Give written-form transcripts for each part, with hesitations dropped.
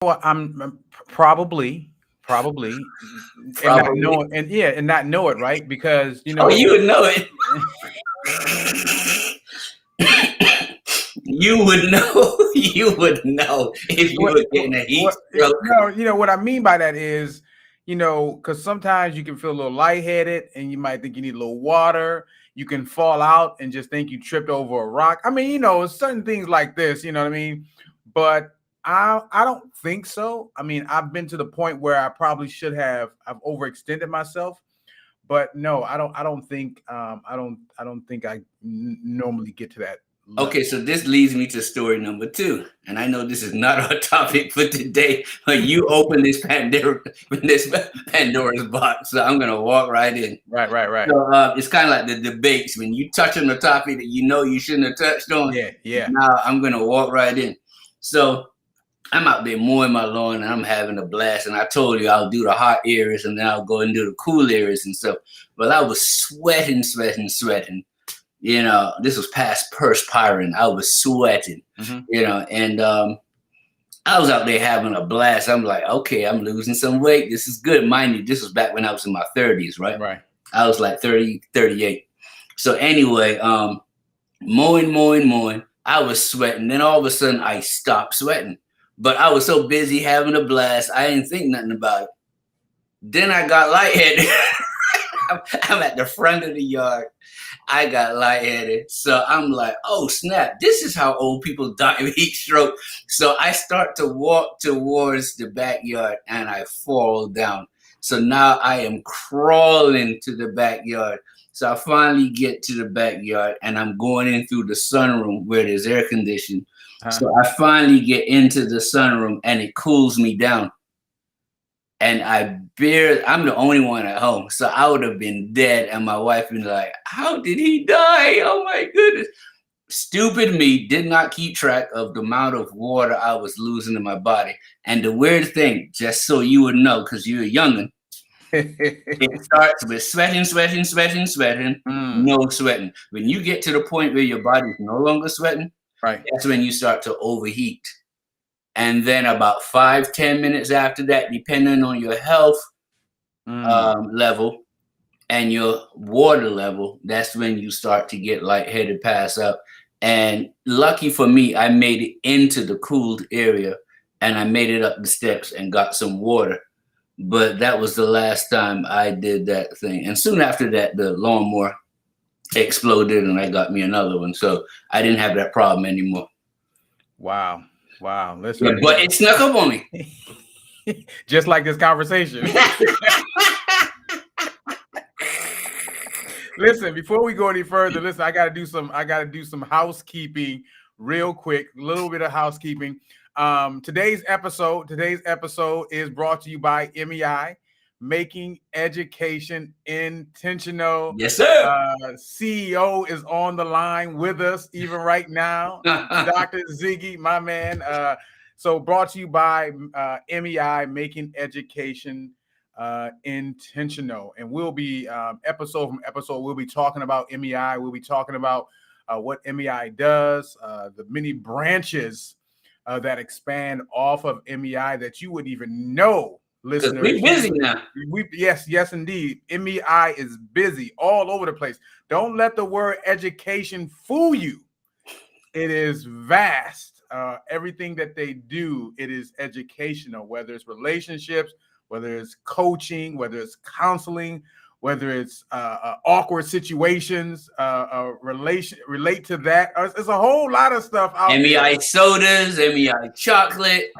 Well, I'm probably, and not Probably. know it, and yeah, and not know it, right? Because Oh, you would know it. You would know. You would know if you were getting a heat stroke. no, what I mean by that is, because sometimes you can feel a little lightheaded, and you might think you need a little water. You can fall out and just think you tripped over a rock. I mean, certain things like this. You know what I mean? But I don't think so. I mean, I've been to the point where I probably should have. I've overextended myself, but no, I don't think I don't think normally get to that Okay, level. so this leads me to story number two, and I know this is not our topic for today, but you open this Pandora's box, so I'm gonna walk right in. Right, right, right. So it's kind of like the debates when you touch on the topic that you know you shouldn't have touched on. Yeah, yeah. Now I'm gonna walk right in. So I'm out there mowing my lawn and I'm having a blast. And I told you I'll do the hot areas and then I'll go and do the cool areas and stuff. Well, I was sweating, sweating, sweating. This was past perspiring. I was sweating, Hmm. and I was out there having a blast. I'm like, okay, I'm losing some weight. This is good. Mind you, this was back when I was in my 30s, right? Right. I was like 30, 38. So anyway, mowing. I was sweating. Then all of a sudden I stopped sweating. But I was so busy having a blast, I didn't think nothing about it. Then I got lightheaded. I'm at the front of the yard. I got lightheaded. So I'm like, oh snap, this is how old people die of heat stroke. So I start to walk towards the backyard and I fall down. So now I am crawling to the backyard. So I finally get to the backyard and I'm going in through the sunroom where there's air conditioning. Huh. So I finally get into the sunroom and it cools me down. And I'm the only one at home. So I would have been dead. And my wife been like, how did he die? Oh my goodness. Stupid me did not keep track of the amount of water I was losing in my body. And the weird thing, just so you would know, because you're a youngin', it starts with sweating, sweating, sweating, sweating, Mm, no sweating. When you get to the point where your body's no longer sweating, right. that's when you start to overheat. And then about 5-10 minutes after that, depending on your health Mm. level and your water level, that's when you start to get lightheaded, pass up. And lucky for me, I made it into the cooled area and I made it up the steps and got some water. But that was the last time I did that thing. And soon after that, the lawnmower exploded and I got me another one. So I didn't have that problem anymore. Wow. Wow. Yeah, Listen, but it snuck up on me. just like this conversation. Listen, before we go any further, listen, I gotta do some housekeeping real quick. A little bit of housekeeping. Today's episode is brought to you by MEI, Making Education Intentional. Yes, sir. CEO is on the line with us even right now. Dr. Ziggy, my man. So brought to you by MEI, Making Education Intentional. And we'll be episode from episode, we'll be talking about MEI. We'll be talking about what MEI does, the many branches that expand off of MEI that you wouldn't even know, Because we listeners. busy now. Yes, indeed. MEI is busy all over the place. Don't let the word education fool you. It is vast. Everything that they do, it is educational, whether it's relationships, whether it's coaching, whether it's counseling, whether it's awkward situations, relate to that. It's a whole lot of stuff out there. MEI sodas, MEI chocolate,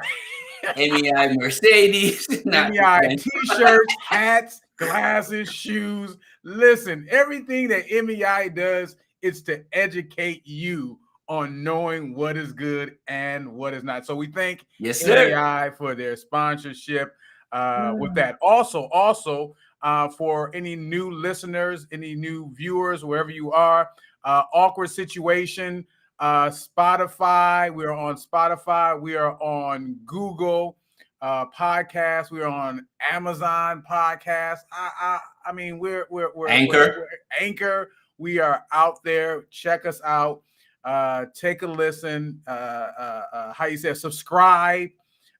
MEI Mercedes. Not MEI t-shirts, hats, glasses, shoes. Listen, everything that MEI does is to educate you on knowing what is good and what is not. So we thank Yes, sir. MEI for their sponsorship. With that, also for any new listeners, any new viewers, wherever you are, awkward situation. Spotify. We are on Spotify. We are on Google podcast. We are on Amazon podcast. I mean, we're Anchor. Anchor. We are out there. Check us out. Take a listen. How you say? Subscribe.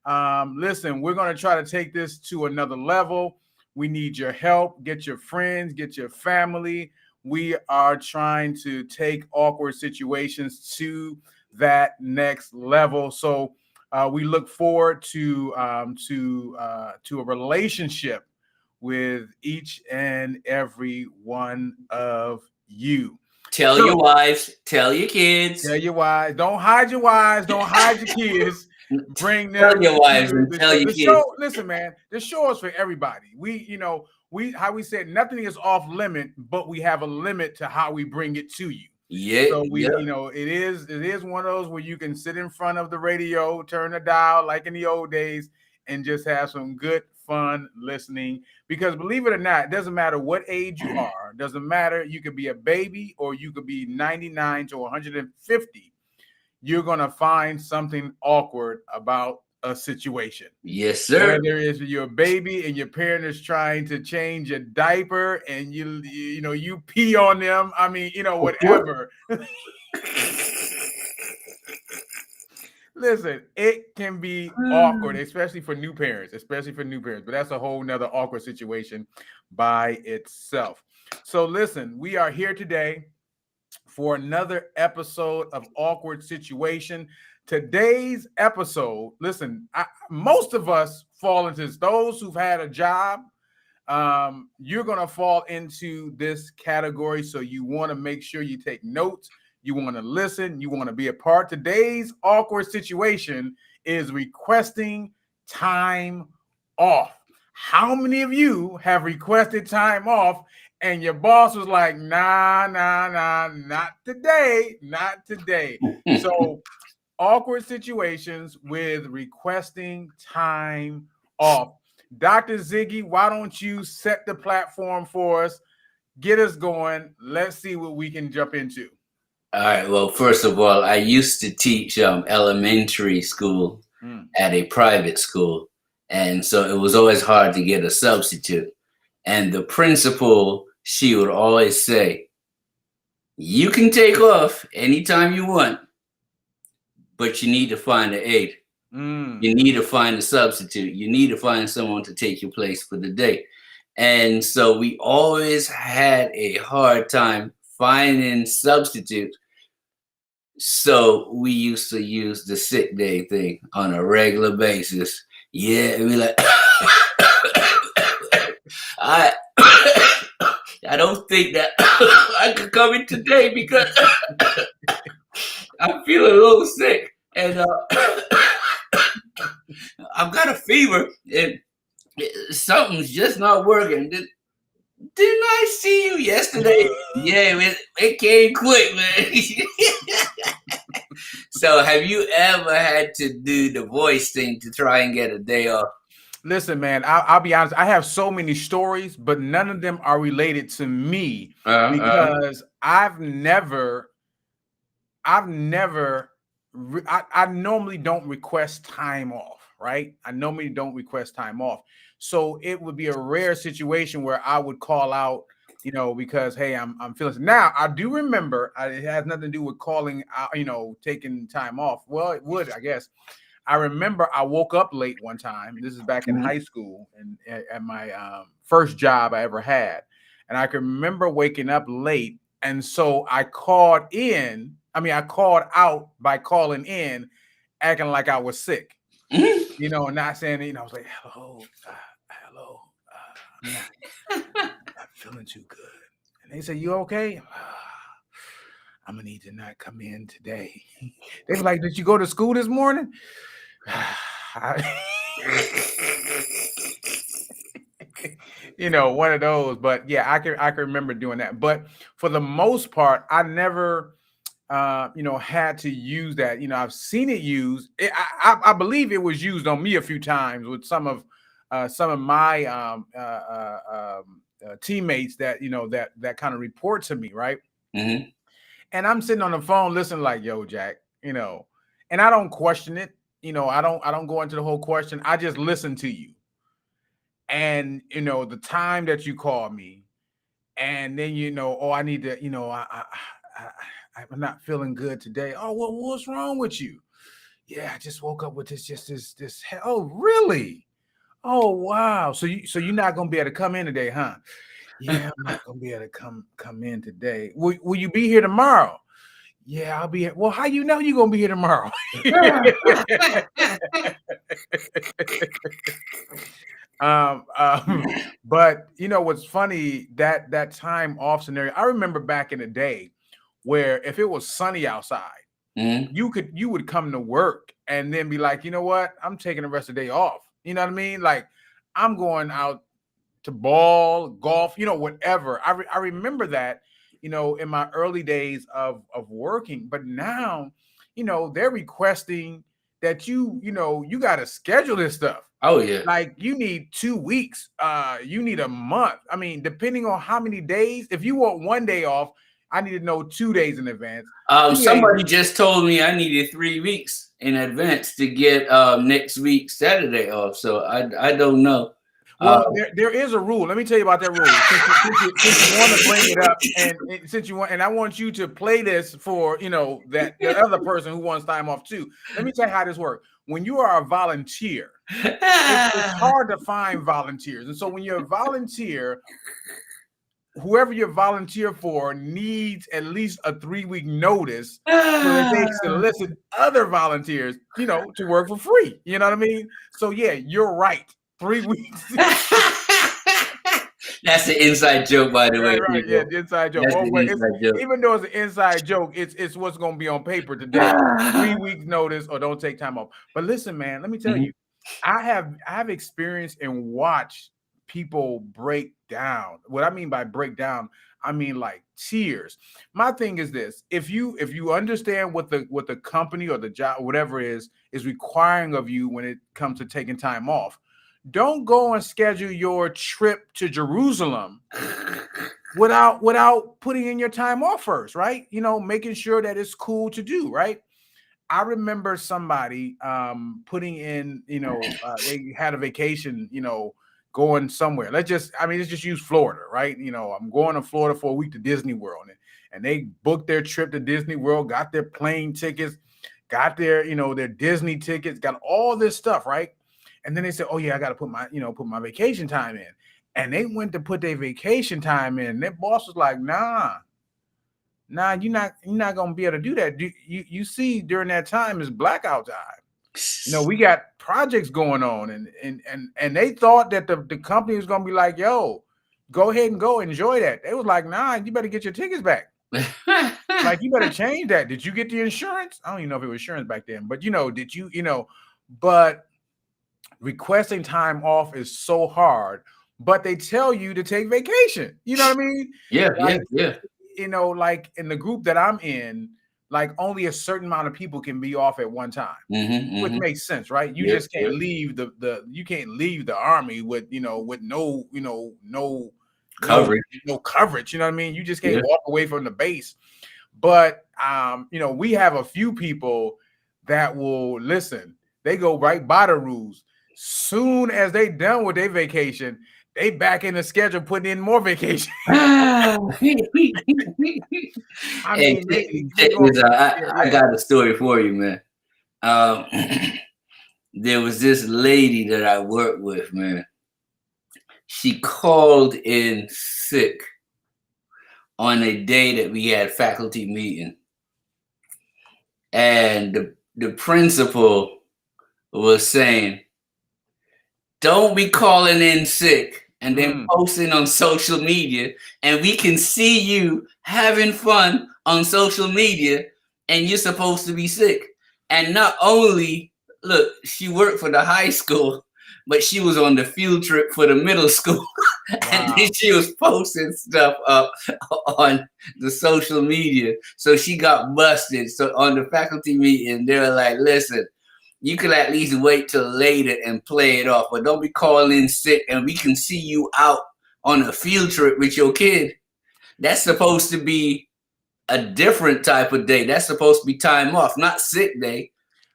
Listen, we're going to try to take this to another level. We need your help. Get your friends, get your family. We are trying to take awkward situations to that next level. So we look forward to a relationship with each and every one of you. Tell your wives, tell your kids. Tell your wives. Don't hide your wives. Don't hide your kids. Bring them. Tell your wives and tell your kids. Show, listen, man, the show is for everybody. How we said nothing is off limit, but we have a limit to how we bring it to you. Yeah. So it is one of those where you can sit in front of the radio, turn the dial like in the old days, and just have some good fun listening. Because believe it or not, it doesn't matter what age you are. It doesn't matter. You could be a baby or you could be 99 to 150. You're going to find something awkward about a situation. Yes, sir. Whether it's your baby and your parent is trying to change a diaper and you pee on them. I mean, whatever. Listen, it can be awkward, especially for new parents, but that's a whole nother awkward situation by itself. So listen, we are here today for another episode of Awkward Situation. Today's episode, listen, most of us fall into this. Those who've had a job, you're going to fall into this category. So you want to make sure you take notes. You want to listen. You want to be a part. Today's awkward situation is requesting time off. How many of you have requested time off and your boss was like, nah, not today, not today. So awkward situations with requesting time off. Dr. Ziggy, why don't you set the platform for us? Get us going. Let's see what we can jump into. All right. Well, first of all, I used to teach elementary school at a private school. And so it was always hard to get a substitute. And the principal, she would always say, you can take off anytime you want, but you need to find an aide. You need to find a substitute. You need to find someone to take your place for the day. And so we always had a hard time finding substitutes. So we used to use the sick day thing on a regular basis. Yeah, and we like, I don't think that I could come in today because I'm feeling a little sick and I've got a fever and something's just not working. Didn't I see you yesterday? Yeah, it came quick, man. So have you ever had to do the voice thing to try and get a day off? Listen, man, I'll be honest. I have so many stories, but none of them are related to me because I normally don't request time off, right? I normally don't request time off. So it would be a rare situation where I would call out, because, hey, I'm feeling sick. Now, I do remember it has nothing to do with calling out, taking time off. Well, it would, I guess. I remember I woke up late one time. This is back in high school and at my first job I ever had. And I can remember waking up late. And so I called out by calling in, acting like I was sick, not saying, I was like, hello, I'm not feeling too good. And they said, you okay? I'm going to need to not come in today. They were like, did you go to school this morning? One of those. But yeah, I can remember doing that. But for the most part, I never had to use that. I've seen it used. I believe it was used on me a few times with some of my teammates that kind of report to me, right? Mm-hmm. And I'm sitting on the phone listening like, yo, Jack, and I don't question it. I don't go into the whole question. I just listen to you. And, the time that you call me and then, I need to, I'm not feeling good today. Oh, well, what's wrong with you? Yeah, I just woke up with this. Oh, really? Oh, wow. So you're not gonna be able to come in today, huh? Yeah, I'm not gonna be able to come in today. Will you be here tomorrow? Yeah, I'll be here. Well, how you know you're gonna be here tomorrow? But you know what's funny, that time off scenario. I remember back in the day where if it was sunny outside, Mhm. you would come to work and then be like, you know what, I'm taking the rest of the day off. You know what I mean? Like I'm going out to ball, golf, you know, whatever. I remember that, you know, in my early days of working, but now, you know, they're requesting that you know, you got to schedule this stuff. Oh yeah. Like you need 2 weeks, you need a month. I mean, depending on how many days, if you want one day off, I need to know 2 days in advance. 2 days. Somebody just told me I needed 3 weeks in advance to get next week Saturday off. So I don't know. Well, there is a rule. Let me tell you about that rule. Since you want to bring it up, and since you want, and I want you to play this for you know that the other person who wants time off too. Let me tell you how this works. When you are a volunteer, it's hard to find volunteers, and so when you're a volunteer, whoever you volunteer for needs at least a 3-week notice so that they solicit other volunteers, you know, to work for free. You know what I mean? So yeah, you're right. 3 weeks. That's an inside joke, by the way. Right, yeah, the inside joke. That's Oh, the but inside joke. even though it's an inside joke, it's what's going to be on paper today. 3 weeks notice or don't take time off. But listen, man, let me tell you, I have experienced and watched people break down. What I mean by break down, I mean like tears. My thing is this: if you understand what the company or the job, whatever is requiring of you when it comes to taking time off, don't go and schedule your trip to Jerusalem without putting in your time off first, right? You know, making sure that it's cool to do, right? I remember somebody putting in, you know, they had a vacation, you know, going somewhere. Let's just use Florida, right? You know, I'm going to Florida for a week to Disney World, and they booked their trip to Disney World, got their plane tickets, got their, you know, their Disney tickets, got all this stuff, right? And then they said, oh yeah, I got to put my vacation time in. And they went to put their vacation time in. Their boss was like, nah, you're not gonna be able to do that. You see, during that time is blackout time. You know, we got projects going on, and they thought that the company was gonna be like, yo, go ahead and go enjoy that. They was like, nah, you better get your tickets back. Like, you better change that. Did you get the insurance? I don't even know if it was insurance back then, but you know, did you, you know, but requesting time off is so hard, but they tell you to take vacation. You know what I mean? Yeah, like, yeah. You know, like in the group that I'm in, like only a certain amount of people can be off at one time, which makes sense, right? You just can't leave you can't leave the army with, you know, with no, you know, no coverage. No coverage. You know what I mean? You just can't walk away from the base. But you know, we have a few people that will listen. They go right by the rules. Soon as they done with their vacation, they back in the schedule, putting in more vacation. I mean, I got a story for you, man. There was this lady that I worked with, man. She called in sick on a day that we had faculty meeting. And the principal was saying, don't be calling in sick and then posting on social media, and we can see you having fun on social media, and you're supposed to be sick. And not only, look, she worked for the high school, but she was on the field trip for the middle school. And then she was posting stuff up on the social media. So she got busted. So on the faculty meeting, they were like, listen, you could at least wait till later and play it off, but don't be calling in sick and we can see you out on a field trip with your kid. That's supposed to be a different type of day. That's supposed to be time off, not sick day.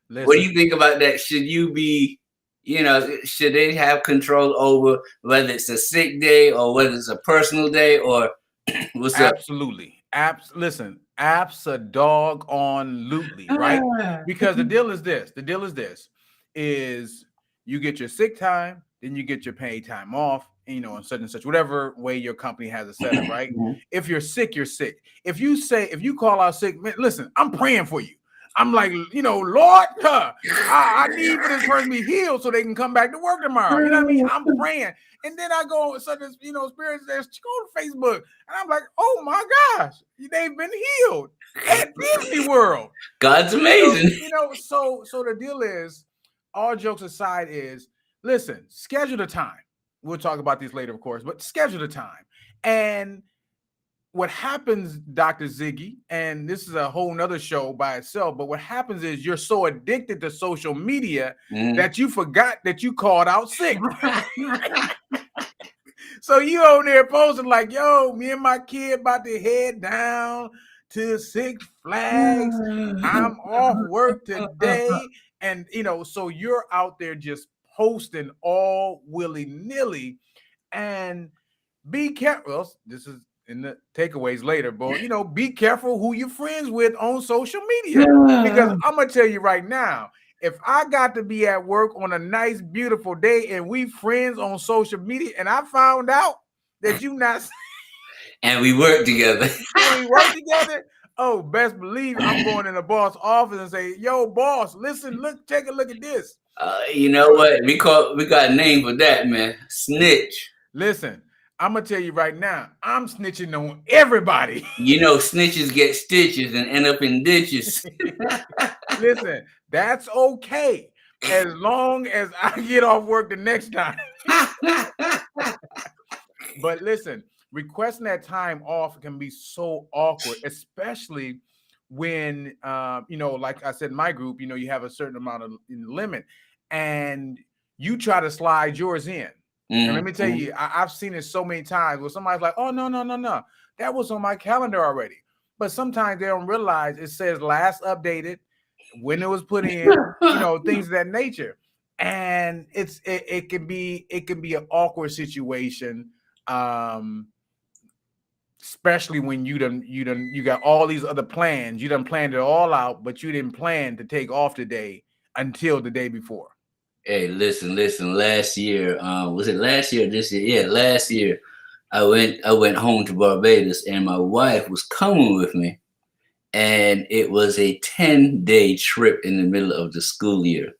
Listen. What do you think about that? Should you be, you know, should they have control over whether it's a sick day or whether it's a personal day or what's Absolutely. up? Listen, Abso-dog-on-lutely, right? Because the deal is this. The deal is this: is you get your sick time, then you get your paid time off, you know, in such and such, whatever way your company has it set up, right? If you're sick, you're sick. If you call out sick, man, listen, I'm praying for you. I'm like, you know, Lord, I need for this person to be healed so they can come back to work tomorrow. You know what I mean? I'm praying. And then I go, such as, you know, spirits, there's go to Facebook. And I'm like, oh my gosh, they've been healed at Disney World. God's amazing. You know, so the deal is, all jokes aside, is listen, schedule the time. We'll talk about these later, of course, but schedule the time. And what happens, Dr. Ziggy, and this is a whole nother show by itself, but what happens is you're so addicted to social media that you forgot that you called out sick. So you over there posting like, yo, me and my kid about to head down to Six Flags. I'm off work today. And, you know, so you're out there just posting all willy-nilly. And be careful. Well, this is in the takeaways later, but, you know, be careful who you're friends with on social media. Because I'm going to tell you right now, if I got to be at work on a nice, beautiful day and we friends on social media and I found out that you not... and we work together. Oh, best believe I'm going in the boss office and say, yo, boss, listen, look, take a look at this. You know what? We got a name for that, man. Snitch. Listen, I'm going to tell you right now, I'm snitching on everybody. You know, snitches get stitches and end up in ditches. Listen, that's okay as long as I get off work the next time. But listen, requesting that time off can be so awkward, especially when, you know, like I said, in my group, you know, you have a certain amount of limit and you try to slide yours in. And let me tell you, I've seen it so many times where somebody's like, oh, no. That was on my calendar already. But sometimes they don't realize it says last updated, when it was put in, you know, things of that nature. And it can be an awkward situation. Especially when you got all these other plans, you done planned it all out, but you didn't plan to take off today until the day before. Hey, listen. Last year, was it last year or this year? Yeah, last year, I went home to Barbados, and my wife was coming with me, and it was a 10-day trip in the middle of the school year,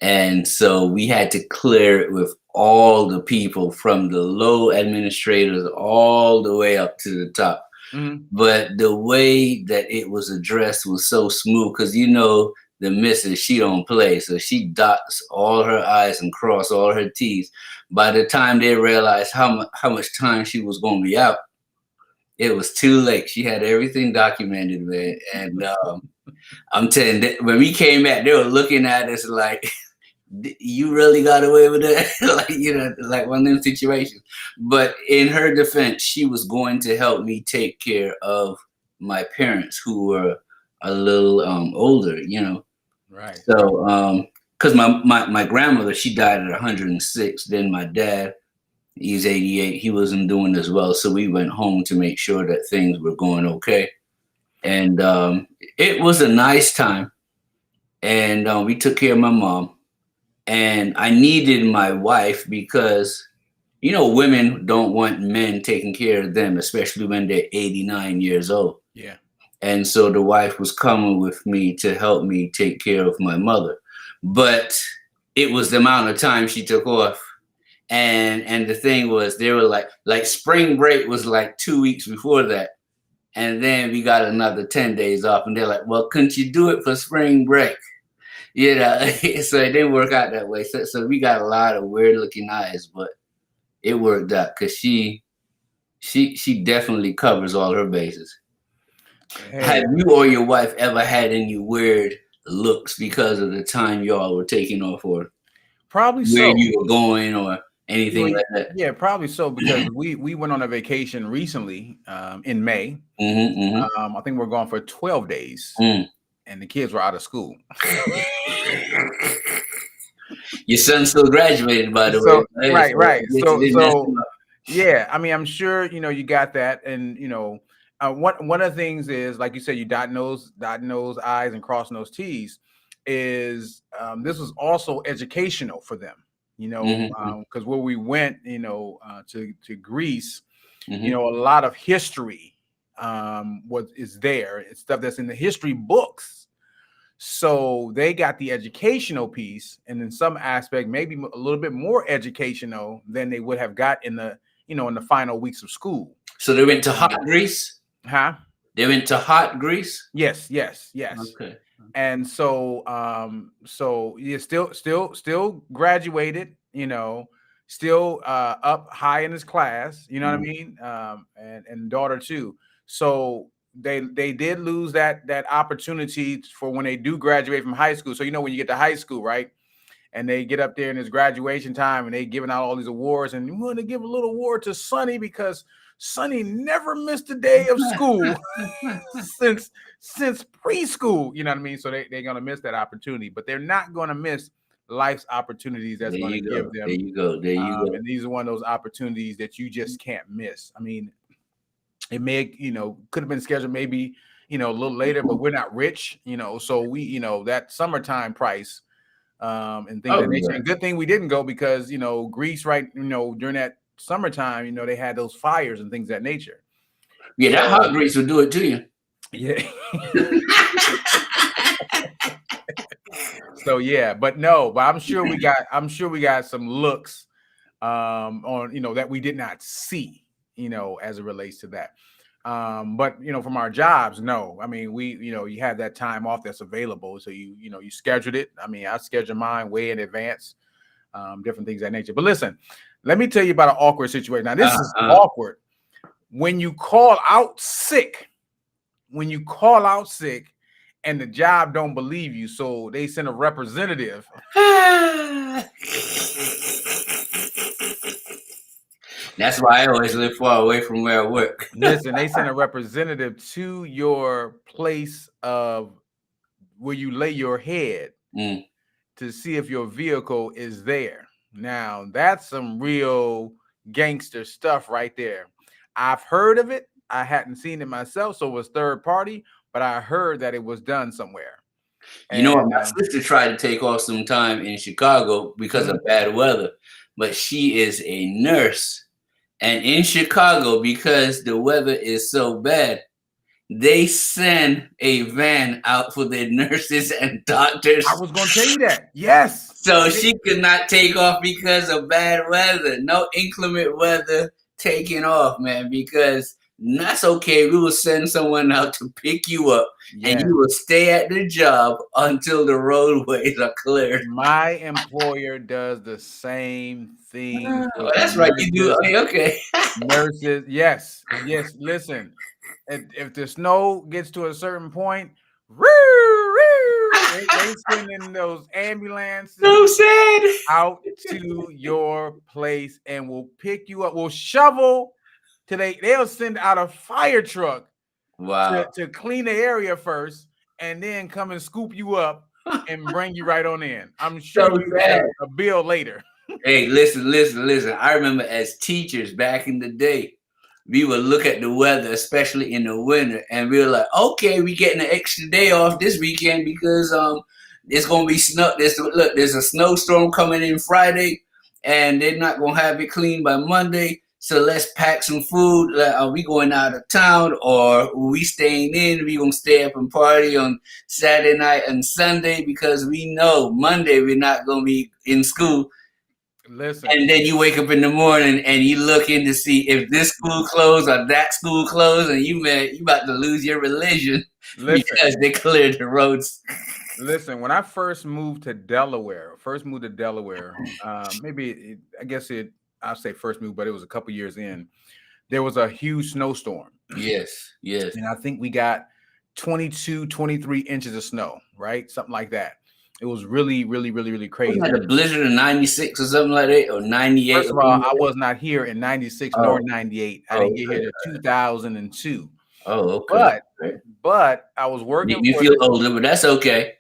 and so we had to clear it with all the people from the low administrators all the way up to the top. But the way that it was addressed was so smooth because, you know, the missus, she don't play. So she dots all her I's and cross all her T's. By the time they realized how much time she was going to be out, it was too late. She had everything documented, man. And I'm telling you, when we came back, they were looking at us like, you really got away with it? Like, you know, like one of them situations. But in her defense, she was going to help me take care of my parents who were a little older, you know. Right. So, because my grandmother, she died at 106. Then my dad, he's 88. He wasn't doing as well. So we went home to make sure that things were going okay. And it was a nice time. And we took care of my mom. And I needed my wife because, you know, women don't want men taking care of them, especially when they're 89 years old. Yeah. And so the wife was coming with me to help me take care of my mother. But it was the amount of time she took off. And the thing was, they were like spring break was like 2 weeks before that. And then we got another 10 days off. And they're like, well, couldn't you do it for spring break? You know, so it didn't work out that way. So we got a lot of weird looking eyes, but it worked out because she definitely covers all her bases. Hey. Have you or your wife ever had any weird looks because of the time y'all were taking off, or probably where so. you were going or anything like that? Yeah, probably so, because we went on a vacation recently in May. I think we're gone for 12 days. And the kids were out of school. Your son still graduated, by the way. Right. So yeah, I mean, I'm sure, you know, you got that. And, you know, one of the things is, like you said, you dotting those I's and crossing those T's. Is this was also educational for them, because where we went, to Greece, a lot of history is there. It's stuff that's in the history books. So they got the educational piece, and in some aspect, maybe a little bit more educational than they would have got in the final weeks of school. So they went to hot Greece? Huh? They went to hot Greece? Yes. Okay. And so yeah, still graduated, still up high in his class, you know what I mean? And daughter too. So they did lose that opportunity for when they do graduate from high school. So when you get to high school, right? And they get up there in his graduation time and they giving out all these awards, and we want to give a little award to Sonny because Sonny never missed a day of school since preschool. You know what I mean? So they're gonna miss that opportunity, but they're not gonna miss life's opportunities that's going to give them. There you go. And these are one of those opportunities that you just can't miss. I mean, it may, could have been scheduled maybe, a little later, but we're not rich, so we, that summertime price and things of that nature. And good thing we didn't go because, Greece, right, during that summertime, they had those fires and things of that nature. Yeah, that hot Greece will do it to you. Yeah. So yeah, but I'm sure we got some looks on, that we did not see, as it relates to that. But from our jobs, no. I mean, you have that time off that's available. So you scheduled it. I mean, I scheduled mine way in advance, different things of that nature. But listen, let me tell you about an awkward situation. Now, this is awkward. When you call out sick, and the job don't believe you, so they send a representative. That's why I always live far away from where I work. Listen, they send a representative to your place of where you lay your head to see if your vehicle is there. Now, that's some real gangster stuff right there. I've heard of it. I hadn't seen it myself, so it was third party, but I heard that it was done somewhere. My sister tried to take off some time in Chicago because of bad weather, but she is a nurse. And in Chicago, because the weather is so bad, they send a van out for their nurses and doctors. I was going to tell you that. Yes. So she could not take off because of bad weather. No inclement weather taking off, man, because that's okay. We will send someone out to pick you up, and you will stay at the job until the roadways are cleared. My employer does the same thing. That's right. You do. Okay. Nurses. Yes. Listen, if the snow gets to a certain point, they send in those ambulances out to your place and will pick you up. Will shovel. They'll send out a fire truck to clean the area first and then come and scoop you up and bring you right on in. I'm sure you have a bill later. Hey, listen. I remember as teachers back in the day, we would look at the weather, especially in the winter, and we were like, okay, we getting an extra day off this weekend because it's going to be snow. There's a snowstorm coming in Friday, and they're not going to have it clean by Monday. So let's pack some food. Like, are we going out of town or are we staying in? We gonna stay up and party on Saturday night and Sunday because we know Monday we're not gonna be in school. Listen. And then you wake up in the morning and you look in to see if this school closed or that school closed, and you about to lose your religion because they cleared the roads. Listen, when I first moved to Delaware, I'll say first move, but it was a couple years in. There was a huge snowstorm. Yes. And I think we got 22, 23 inches of snow, right? Something like that. It was really, really, really, really crazy. Like a blizzard in 96 or something like that, or 98. First of all, I was not here in 96 nor 98. I didn't get here to 2002. Oh, okay. But I was working. You feel older, but that's okay.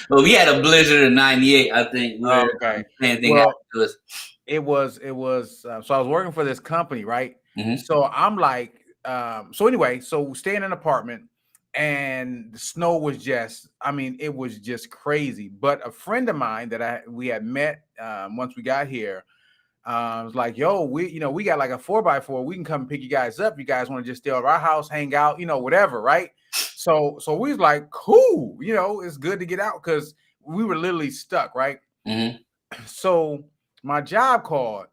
Well, we had a blizzard in 98, I think. Okay. Same thing happened to us. It was, so I was working for this company, right? So I'm like, so anyway, so staying in an apartment, and the snow was just, I mean, it was just crazy. But a friend of mine that we had met once we got here was like, yo, we got like a 4x4. We can come pick you guys up. You guys want to just stay over our house, hang out, whatever, right? So we was like, cool, it's good to get out because we were literally stuck, right? So my job called.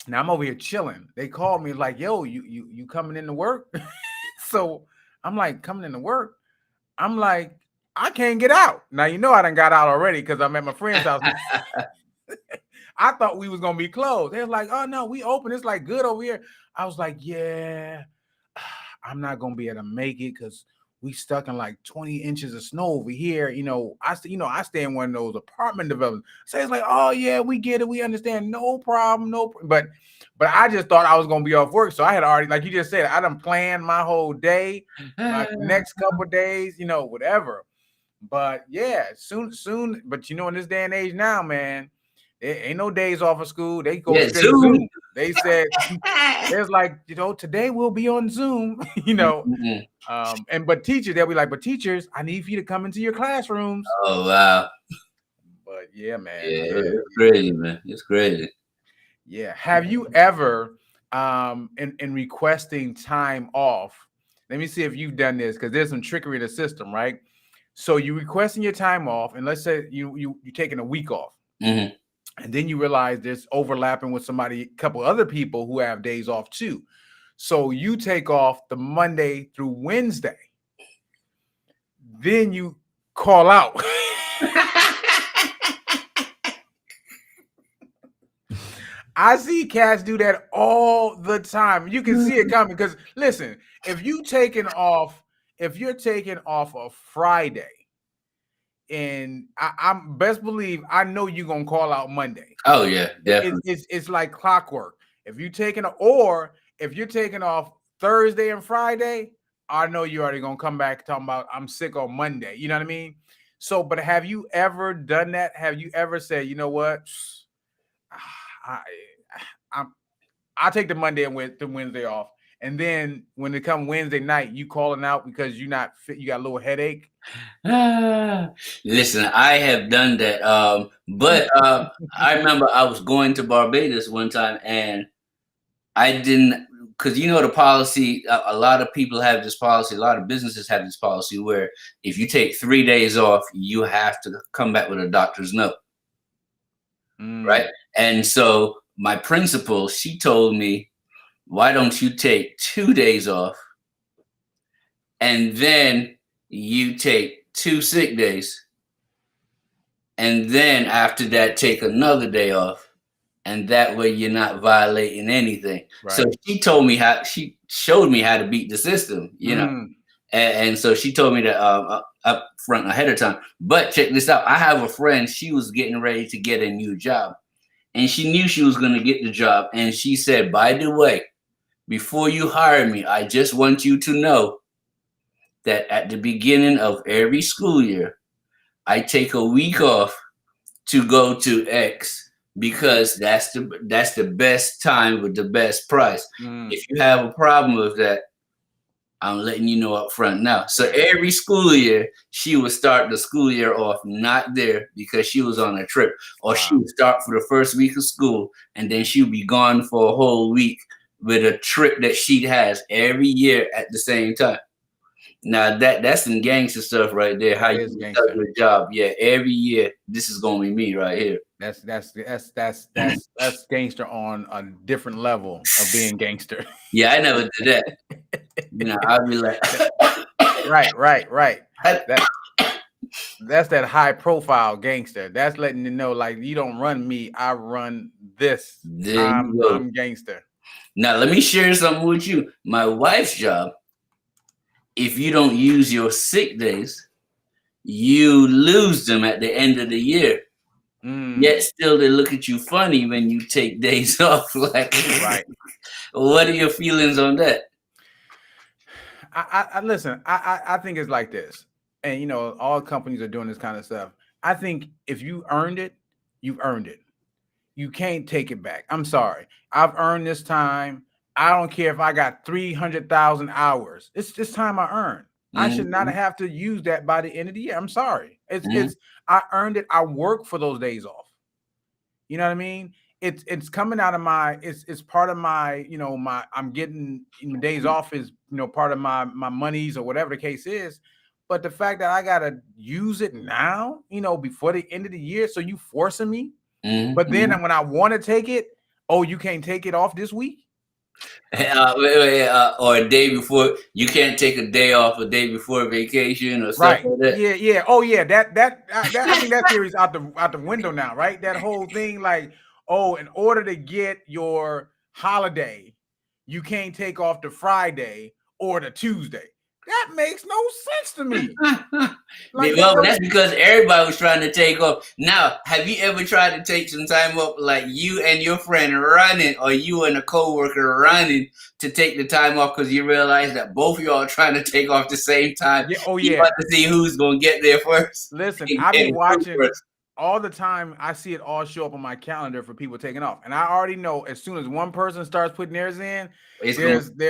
Now I'm over here chilling. They called me like, yo, you coming into work? So I'm like, coming into work? I'm like, I can't get out. Now, I done got out already because I'm at my friend's house. I thought we was going to be closed. They was like, oh, no, we open. It's like good over here. I was like, yeah, I'm not going to be able to make it because we stuck in like 20 inches of snow over here. I stay in one of those apartment developments. So it's like, oh yeah, we get it. We understand. No problem. But I just thought I was going to be off work. So I had already, like you just said, I done planned my whole day, my next couple of days, whatever. But yeah, soon. But in this day and age now, man, there ain't no days off of school. They go straight to Zoom. They said, there's like, today we'll be on Zoom, but teachers, they'll be like, but teachers, I need for you to come into your classrooms. Oh, wow. But yeah, man. Yeah, it's crazy, man. It's crazy. Yeah. Have you ever, in requesting time off, let me see if you've done this, because there's some trickery in the system, right? So you requesting your time off, and let's say you're taking a week off. And then you realize there's overlapping with a couple other people who have days off too. So you take off the Monday through Wednesday. Then you call out. I see cats do that all the time. You can see it coming because listen, if you're taking off a Friday, and I'm best believe I know you're gonna call out Monday. Oh yeah, definitely. It's like clockwork. If you're taking off Thursday and Friday, I know you're already gonna come back talking about I'm sick on Monday. You know what I mean? So, but have you ever done that? Have you ever said, you know what? I'll take the Monday and the Wednesday off. And then when it comes Wednesday night, you calling out because you're not fit, you got a little headache. Listen, I have done that. But I remember I was going to Barbados one time and I didn't, because the policy, a lot of people have this policy, a lot of businesses have this policy where if you take 3 days off, you have to come back with a doctor's note. Right? And so my principal, she told me, why don't you take 2 days off and then you take 2 sick days, and then after that take another day off, and that way you're not violating anything. Right. So she showed me how to beat the system, and so she told me that up front ahead of time. But check this out, I have a friend, she was getting ready to get a new job, and she knew she was going to get the job, and she said, by the way, before you hire me, I just want you to know that at the beginning of every school year, I take a week off to go to X because that's the best time with the best price. If you have a problem with that, I'm letting you know up front now. So every school year, she would start the school year off not there because she was on a trip, or she would start for the first week of school and then she would be gone for a whole week with a trip that she has every year at the same time. Now that's some gangster stuff right there. How you do your job? Yeah, every year this is gonna be me right here. That's gangster on a different level of being gangster. Yeah, I never did that. I'd be like, right. That's that high profile gangster. That's letting you know, like, you don't run me, I run this. I'm gangster. Now let me share something with you. My wife's job, if you don't use your sick days, you lose them at the end of the year. Yet still they look at you funny when you take days off. Like, right. What are your feelings on that? I listen, I think it's like this. And all companies are doing this kind of stuff. I think if you earned it, you've earned it. You can't take it back. I'm sorry. I've earned this time. I don't care if I got 300,000 hours. It's just time I earned. I should not have to use that by the end of the year. I'm sorry. It's I earned it. I work for those days off. You know what I mean? It's coming out of my it's part of my, my I'm getting days off is part of my monies or whatever the case is. But the fact that I gotta use it now, before the end of the year, so you forcing me. But then when I want to take it, oh, you can't take it off this week? Or a day before. You can't take a day off a day before vacation or stuff like that. Yeah. Oh yeah, that I think that theory's out the window now, right? That whole thing, like, oh, in order to get your holiday, you can't take off the Friday or the Tuesday. That makes no sense to me. Well, that's because everybody was trying to take off. Now, have you ever tried to take some time off, like you and your friend running, or you and a coworker running to take the time off because you realize that both of y'all are trying to take off the same time? Yeah. Oh you yeah. want to see who's gonna get there first. Listen, I've been watching all the time. I see it all show up on my calendar for people taking off, and I already know as soon as one person starts putting theirs in, there's gonna be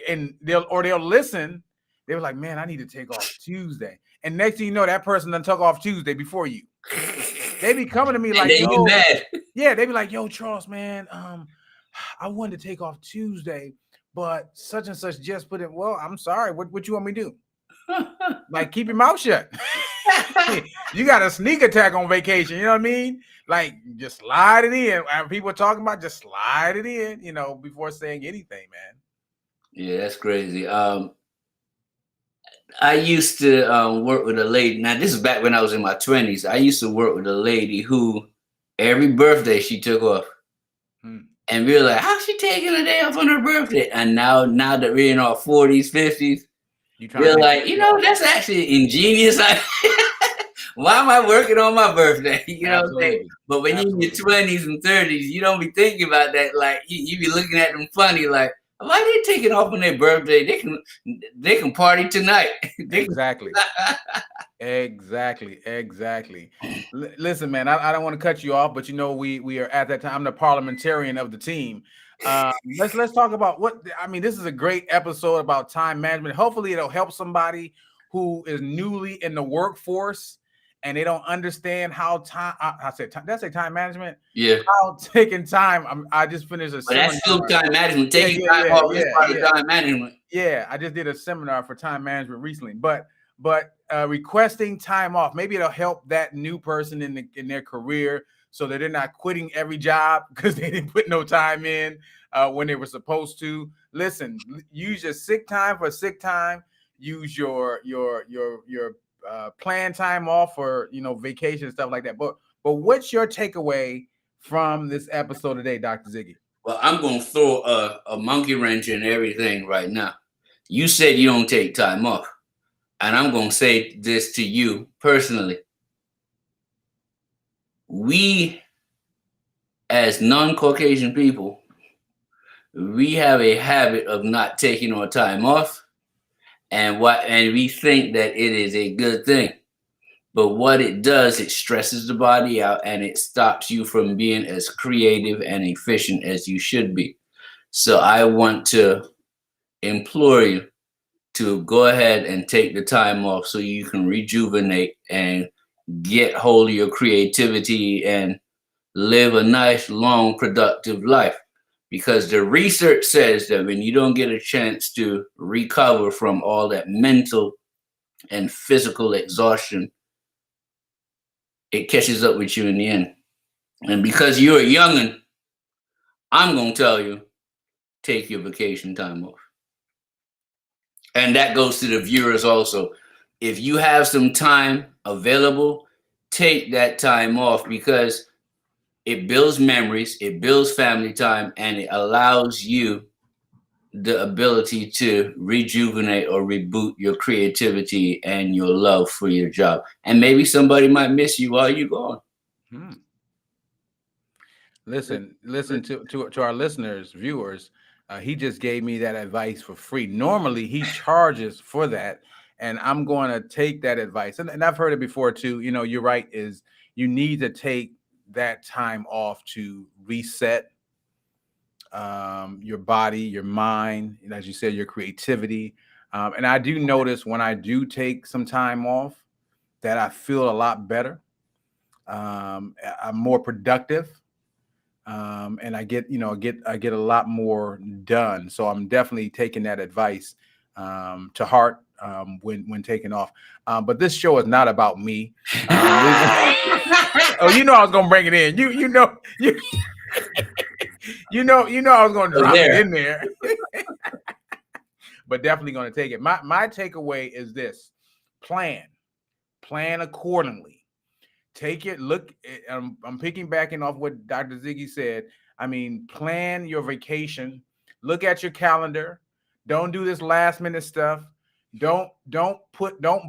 and they'll listen. They were like, man, I need to take off Tuesday, and next thing you know, that person done took off Tuesday before you. They be coming to me like, yo, yeah, they be like, yo, Charles, man, I wanted to take off Tuesday, but such and such just put it. Well, I'm sorry. What you want me to do? Like, keep your mouth shut. You got a sneak attack on vacation. You know what I mean? Like, just slide it in. And people are talking about, just slide it in, before saying anything, man. Yeah, that's crazy. I used to work with a lady. Now, this is back when I was in my 20s. I used to work with a lady who every birthday she took off. And we were like, how's she taking a day off on her birthday? And now that we're in our 40s, 50s, we're like, that's actually ingenious. Why am I working on my birthday? You know what I'm saying? But when you're in your 20s and 30s, you don't be thinking about that. Like, you be looking at them funny, like, why are they taking off on their birthday? They can party tonight. Exactly. Listen, man, I don't want to cut you off, but we are at that time. I'm the parliamentarian of the team. Let's talk about this is a great episode about time management. Hopefully it'll help somebody who is newly in the workforce and they don't understand how time. Did I say time management? Yeah. How taking time. I just finished a seminar. That's still time management. Taking time off is part of time management. Yeah, I just did a seminar for time management recently, but requesting time off, maybe it'll help that new person in their career so that they're not quitting every job because they didn't put no time in when they were supposed to. Listen, use your sick time for sick time. Use your planned time off for vacation and stuff like that. But what's your takeaway from this episode today, Dr. Ziggy? Well, I'm gonna throw a monkey wrench in everything right now. You said you don't take time off, and I'm gonna say this to you personally. We, as non-Caucasian people, we have a habit of not taking our time off. And we think that it is a good thing. But what it does, it stresses the body out and it stops you from being as creative and efficient as you should be. So I want to implore you to go ahead and take the time off so you can rejuvenate and get hold of your creativity and live a nice, long, productive life. Because the research says that when you don't get a chance to recover from all that mental and physical exhaustion, it catches up with you in the end. And because you're a young'un, I'm going to tell you, take your vacation time off. And that goes to the viewers also. If you have some time available, take that time off because it builds memories, it builds family time, and it allows you the ability to rejuvenate or reboot your creativity and your love for your job. And maybe somebody might miss you while you're gone. Listen to our listeners, viewers. He just gave me that advice for free. Normally, he charges for that, and I'm going to take that advice. And I've heard it before too. You're right. Is you need to take that time off to reset, your body, your mind, and as you said, your creativity. And I do notice when I do take some time off that I feel a lot better. I'm more productive. And I get, I get a lot more done. So I'm definitely taking that advice to heart when taking off. But this show is not about me. Oh, I was gonna bring it in. You know I was gonna drop it in there. But definitely gonna take it. My takeaway is this: plan accordingly. Take it. Look, I'm picking back off what Dr. Ziggy said. I mean, plan your vacation. Look at your calendar. Don't do this last minute stuff. Don't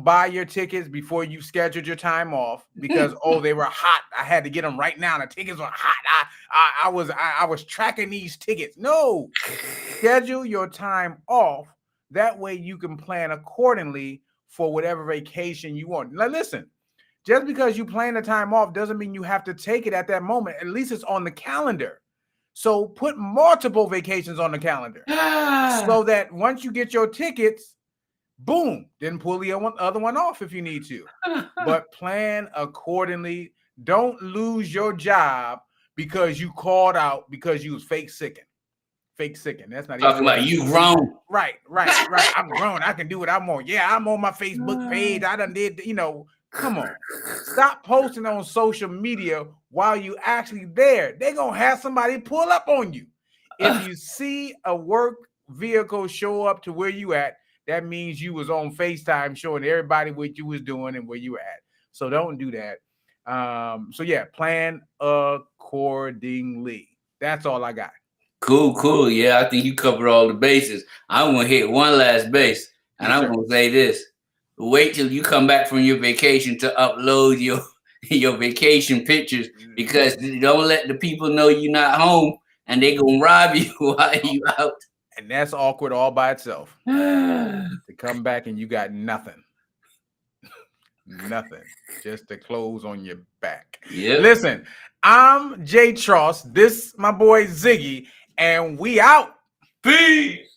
buy your tickets before you scheduled your time off because they were hot. I had to get them right now. The tickets were hot. I was tracking these tickets. No, schedule your time off. That way you can plan accordingly for whatever vacation you want. Now listen. Just because you plan the time off doesn't mean you have to take it at that moment. At least it's on the calendar. So put multiple vacations on the calendar so that once you get your tickets, boom, then pull the other one off if you need to. But plan accordingly. Don't lose your job because you called out because you was fake sicking. That's not talking about you grown. Right. I'm grown. I can do what I'm on. Yeah, I'm on my Facebook page. I done did, Come on. Stop posting on social media while you actually there. They're going to have somebody pull up on you. If you see a work vehicle show up to where you at, that means you was on FaceTime showing everybody what you was doing and where you were at. So don't do that. So yeah, plan accordingly. That's all I got. Cool. Yeah, I think you covered all the bases. I'm going to hit one last base, and I'm going to say this. Wait till you come back from your vacation to upload your vacation pictures, because don't let the people know you're not home and they're going to rob you while you out. And that's awkward all by itself. To come back and you got nothing. Nothing. Just the clothes on your back. Yep. Listen, I'm Jay Tross. This my boy Ziggy, and we out. Peace.